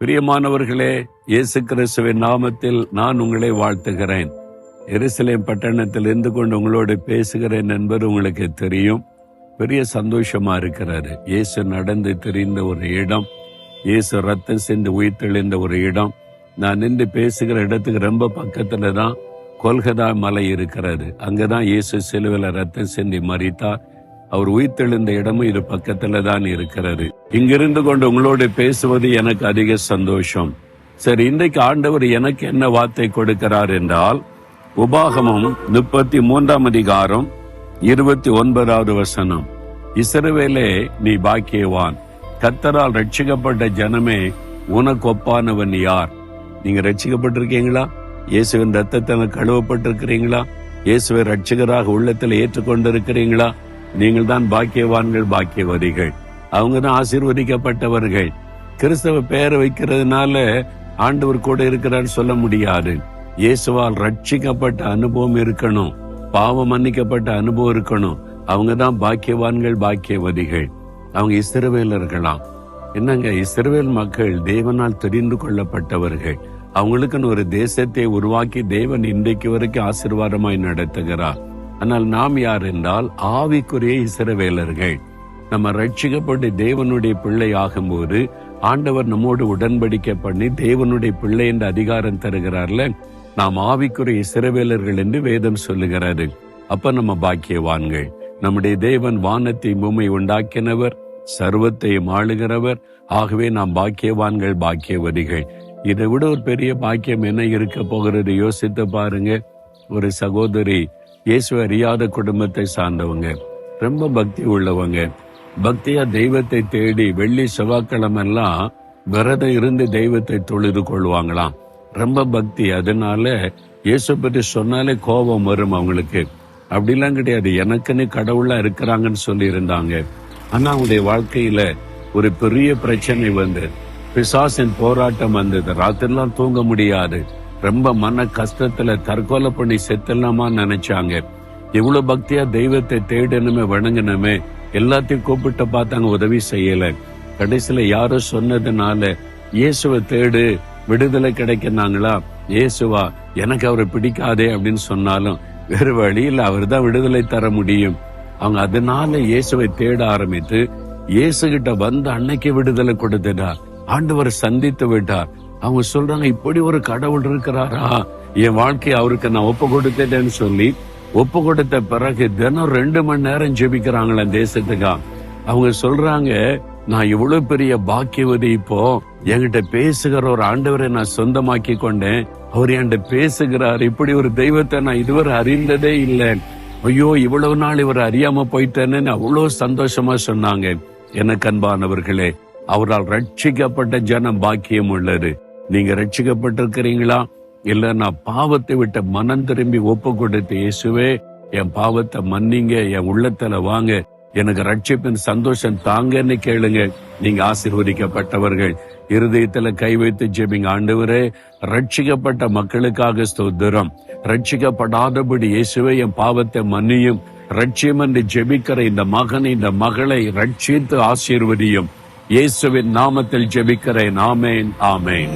பிரியமானவர்களே, இயேசு கிறிஸ்துவின் நாமத்தில் நான் உங்களை வாழ்த்துகிறேன். எருசலேம் பட்டணத்தில் இருந்து கொண்டு உங்களோடு பேசுகிறேன் என்பது உங்களுக்கு தெரியும். பெரிய சந்தோஷமா இருக்கிறாரு. இயேசு நடந்து தெரிந்த ஒரு இடம், இயேசு ரத்தம் சிந்து உயிர்த்தெழுந்த ஒரு இடம். நான் நின்று பேசுகிற இடத்துக்கு ரொம்ப பக்கத்துல தான் கொல்கதா மலை இருக்கிறது. அங்கதான் இயேசு சிலுவையில ரத்தம் சிந்தி மரித்தார். அவர் உயிர்த்தெழுந்த இடமும் இது பக்கத்துல தான் இருக்கிறது. இங்கிருந்து கொண்டு உங்களோடு பேசுவது எனக்கு அதிக சந்தோஷம். சரி, இன்றைக்கு ஆண்டவர் எனக்கு என்ன வார்த்தை கொடுக்கிறார் என்றால், உபாகமம் 33 அதிகாரம் 29வது வசனம். இஸ்ரவேலே, நீ பாக்கியவான், கர்த்தரால் ரட்சிக்கப்பட்ட ஜனமே, உனக்கு ஒப்பானவன் யார்? நீங்க ரட்சிக்கப்பட்டிருக்கீங்களா? இயேசுவின் ரத்தத்தில் கழுவப்பட்டிருக்கிறீங்களா? இயேசுவை ரட்சகராக உள்ளத்தில் ஏற்றுக்கொண்டிருக்கிறீங்களா? நீங்கள் தான் பாக்கியவான்கள், பாக்கியவதிகள். அவங்க தான் ஆசீர்வதிக்கப்பட்டவர்கள். கிறிஸ்தவ பெயரை வைக்கிறதுனால ஆண்டவர் கூட இருக்கிறான்னு சொல்ல முடியாது. இயேசுவால் ரட்சிக்கப்பட்ட அனுபவம் இருக்கணும், பாவம் மன்னிக்கப்பட்ட அனுபவம் இருக்கணும். அவங்க தான் பாக்கியவான்கள், பாக்கியவதிகள். அவங்க இஸ்ரவேலர்களாம். என்னங்க, இஸ்ரவேல் மக்கள் தேவனால் தெரிந்து கொள்ளப்பட்டவர்கள். அவங்களுக்குன்னு ஒரு தேசத்தை உருவாக்கி தேவன் இன்றைக்கு வரைக்கும் ஆசீர்வாதமாய் நடத்துகிறார். ஆனால் நாம் யார் என்றால் ஆவிக்குரிய இஸ்ரவேலர்கள். நம்ம ரட்சிக்கப்பட்டு தேவனுடைய பிள்ளை ஆகும்போது ஆண்டவர் நம்மோடு உடன்படிக்கை பண்ணி தேவனுடைய பிள்ளை என்ற அதிகாரம் தருகிறார்ல. நாம் ஆவிக்குரிய இஸ்ரவேலர்கள் என்று வேதம் சொல்லுகிறது. அப்ப நம்ம பாக்கியவான்கள். நம்முடைய தேவன் வானத்தை பூமி உண்டாக்கினவர், சர்வத்தையும் ஆளுகிறவர். ஆகவே நாம் பாக்கியவான்கள், பாக்கியவதிகள். இதை விட ஒரு பெரிய பாக்கியம் என்ன இருக்க போகிறது யோசித்து பாருங்க. ஒரு சகோதரி இயேசுவை அறியாத குடும்பத்தை சார்ந்தவங்க, ரொம்ப பக்தி உள்ளவங்க. பக்தியா தெய்வத்தை தேடி வெள்ளி செவ்வாய்க்கிழமை எல்லாம் விரதம் இருந்து தெய்வத்தை தொழுது கொள்வாங்களாம். ரொம்ப பக்தி. அதனால இயேசு பற்றி சொன்னாலே கோபம் வரும் அவங்களுக்கு. அப்படிலாம் கிடையாது, எனக்குன்னு கடவுளா இருக்கிறாங்கன்னு சொல்லி இருந்தாங்க. ஆனா அவங்களுடைய வாழ்க்கையில ஒரு பெரிய பிரச்சனை வந்து பிசாசின் போராட்டம் வந்தது. ராத்திரிலாம் தூங்க முடியாது. ரொம்ப மன கஷ்டத்துல தற்கொலை பண்ணி செத்தலாமா நினைச்சாங்க. இவ்வளவு பக்தியா தெய்வத்தை தேடணுமே, வணங்கணுமே, எல்லாத்தையும் கூப்பிட்டு பார்த்தாங்க, உதவி செய்யல. கடைசியில யாரோ சொன்னதுனால இயேசுவை தேடு, விடுதலை கிடைக்கிறாங்களா? இயேசுவா, எனக்கு அவரை பிடிக்காதே அப்படின்னு சொன்னாலும் வேறு வழியில் அவர் தான் விடுதலை தர முடியும். அவங்க அதனால இயேசுவை தேட ஆரம்பித்து இயேசு கிட்ட வந்து அன்னைக்கு விடுதலை கொடுத்துட்டார். ஆண்டவர் சந்தித்து விட்டார். அவங்க சொல்றாங்க, இப்படி ஒரு கடவுள் இருக்கிறாரா? என் வாழ்க்கையை அவருக்கு நான் ஒப்பு கொடுத்தேன்னு சொல்லி ஒப்பு கொடுத்த பிறகு தினம் 2 மணி நேரம் ஜெபிக்கிறாங்களா தேசத்துக்கா. அவங்க சொல்றாங்க, நான் இவ்வளவு பெரிய பாக்கியவதி, இப்போ என்கிட்ட பேசுகிற ஒரு ஆண்டவரை நான் சொந்தமாக்கி கொண்டேன். அவர் என்கிட்ட பேசுகிறார். இப்படி ஒரு தெய்வத்தை நான் இதுவரை அறிந்ததே இல்லை. ஐயோ, இவ்வளவு நாள் இவர் அறியாம போயிட்டேன்னு அவ்வளவு சந்தோஷமா சொன்னாங்க. எனக்கு அன்பானவர்களே, அவரால் ரட்சிக்கப்பட்ட ஜனம் பாக்கியம் உள்ளது. நீங்க ரட்சிக்கப்பட்டிருக்கிறீங்களா? இல்ல, நான் பாவத்தை விட்ட மனம் திரும்பி ஒப்பு கொடுத்து, இயேசுவே என் பாவத்தை மன்னிங்க, என் உள்ளத்துல வாங்க, எனக்கு ரட்சிப்பின் சந்தோஷம் தாங்கன்னு கேளுங்க. நீங்க ஆசீர்வதிக்கப்பட்டவர்கள். இருதயத்துல கை வைத்து ஜெபிங்க. ஆண்டவரே, ரட்சிக்கப்பட்ட மக்களுக்காக ஸ்தோத்திரம். ரட்சிக்கப்படாதபடி இயேசுவே என் பாவத்தை மன்னியும், ரட்சியம் என்று ஜெபிக்கிற இந்த மகனை, இந்த மகளை ரட்சித்து ஆசீர்வதியும். இயேசுவின் நாமத்தில் ஜெபிக்கிறேன். ஆமேன், ஆமேன்.